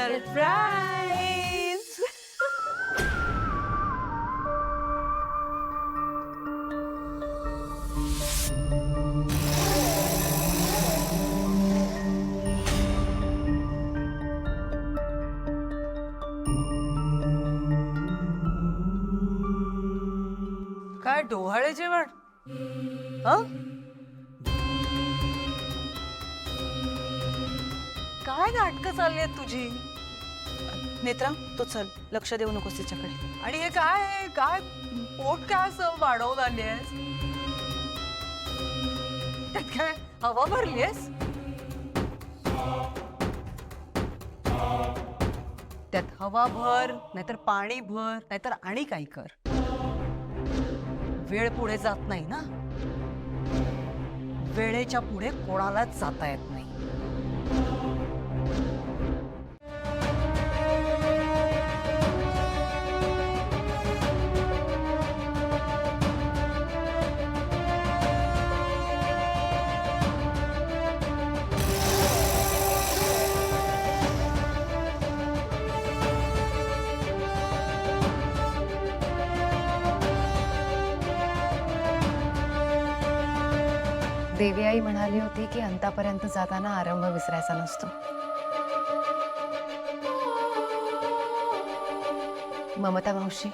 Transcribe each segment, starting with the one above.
Surprise. काय डोहाळे जेवण? काय नाटकं चालली आहेत तुझी? नेत्रा, तो चल, लक्ष देऊ नकोस तिच्याकडे. आणि हे काय आहे? काय पोट काय असं वाढवून आली आहेस? त्यात काय हवा भरली आहेस? त्यात हवा भर, नाहीतर पाणी भर, नाहीतर आणि काही कर. वेळ पुढे जात नाही ना. वेळेच्या पुढे कोणालाच जाता येत नाही. देवी आई म्हणाली होती की अंतापर्यंत जाताना आरंभ विसरायचा नसतो. ममता मावशी,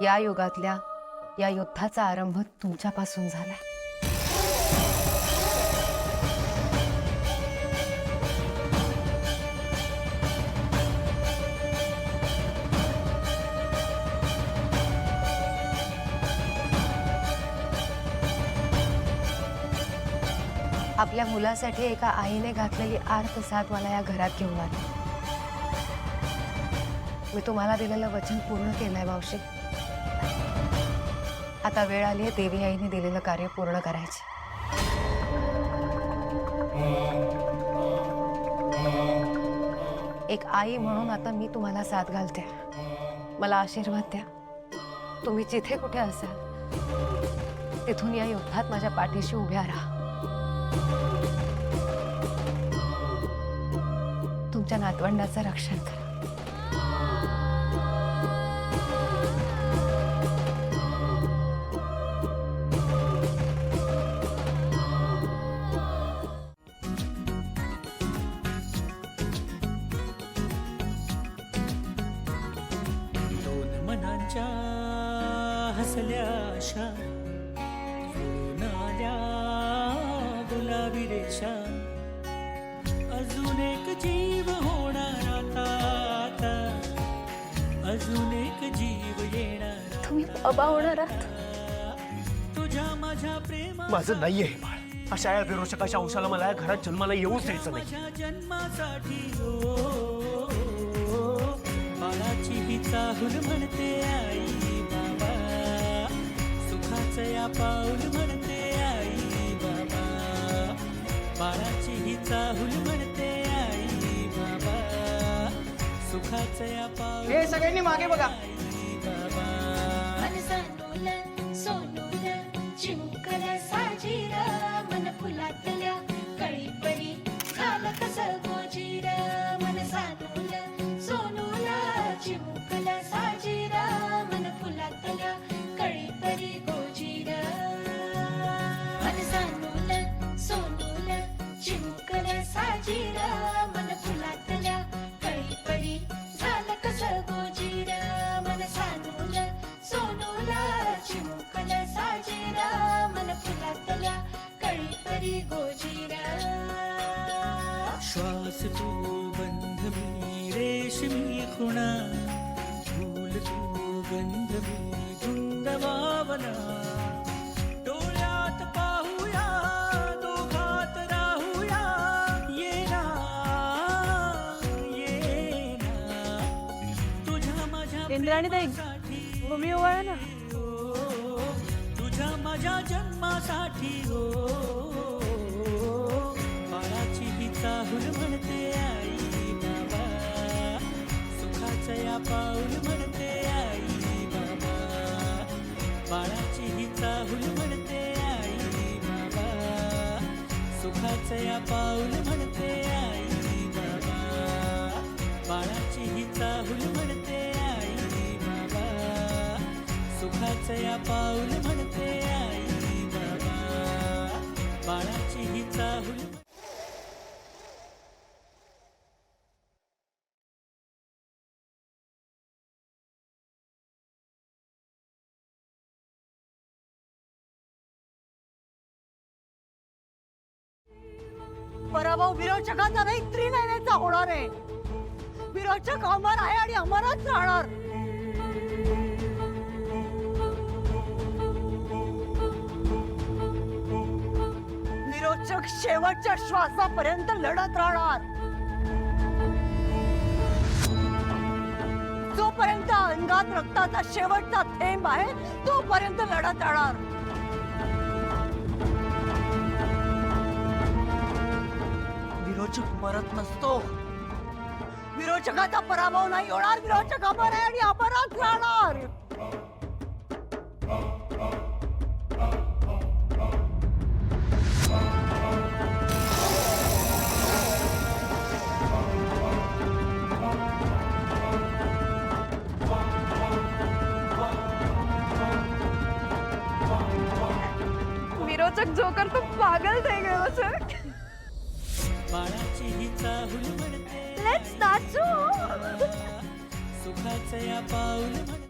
या युगातल्या या युद्धाचा आरंभ तुमच्यापासून झालाय. आपल्या मुलासाठी एका आईने घातलेली आर्त साथ मला या घरात घेऊन आली. मी तुम्हाला दिलेलं वचन पूर्ण केलंय मावशी. आता वेळ आली आहे देवी आईने दिलेलं कार्य पूर्ण करायचे. एक आई म्हणून आता मी तुम्हाला साथ घालते. मला आशीर्वाद द्या. तुम्ही जिथे कुठे असाल तिथून या युद्धात माझ्या पाठीशी उभ्या राहा. तुमच्या नातवंडाचं रक्षण करा. दोन मनांच्या हसल्या आशा जुळून आल्या गुलाबी रेषा. अजून एक जीव होणार आता, अजून एक जीव येणार. तुम्ही बाबा होणार आहात. तुझ्या माझ्या प्रेमा माझं नाहीये हे बाळ. अशा या विरोचकाच्या अंशाला मला या घरात जन्माला येऊच द्यायचं नाही. माझ्या जन्मासाठी बाळाची ही चाहूल म्हणते आई बाबा. सुखाचं या पाऊल म्हणते आई बाबा. बाळाची ही चाहूल म्हणते आई बाबा. सुखाचं या पाऊल. हे सगळ्यांनी मागे बघा. आई बाबा. सोनूल चिमुकल साजीर मन फुलातल्या कळीपरी झालं कसं गोजीर. मन सानूल सोनूल चिमुकल साजीर मन फुलातल्या कळीपरी गोजीर. मन सानूल सोनूल चिमुकल साजीर मन फुलातल्या कळीपरी झालं कसं गोजीर. मन सानूल सोनूल चिमुकल साजीर मन फुलातल्या कळीपरी गोजीर. श्वास तू गंध मी रेशमी खुणा. फूल तू गंध मी धुंद भावना. डोळ्यात पाहूया दोघात राहूया. येना येना तुझ्या माझ्या इंद्राणीताई, भूमी ओवाळा ना. तुझ्या माझ्या जन्मासाठी हो. बाळाची ही चाहूल म्हणते आई बाबा. सुखाचं या पाऊल म्हणते आई बाबा. बाळाची ही चाहूल म्हणते आई बाबा. सुखाचं या पाऊल म्हणते आई बाबा. बाळाची ही चाहूल म्हणते आई बाबा सुखाचं या पाऊल म्हणते आई बाबा बाळाची ही चाहूल पराभव विरोचकाचा नाही त्रिनयनेचा होणार आहे. विरोचक अमर आहे आणि अमरच राहणार. विरोचक शेवटच्या श्वासापर्यंत लढत राहणार. जोपर्यंत अंगात रक्ताचा शेवटचा थेंब आहे तोपर्यंत लढत राहणार. विरोचक मरत नसतो. विरोचकाचा पराभव नाही होणार. विरोचक अमर आहे आणि अमरच राहणार. विरोचक जोकर तो पागल थे गए सर. बाळाची ही चाहूल म्हणते लेट्स नाचू. सुखाचं या पाऊल म्हणते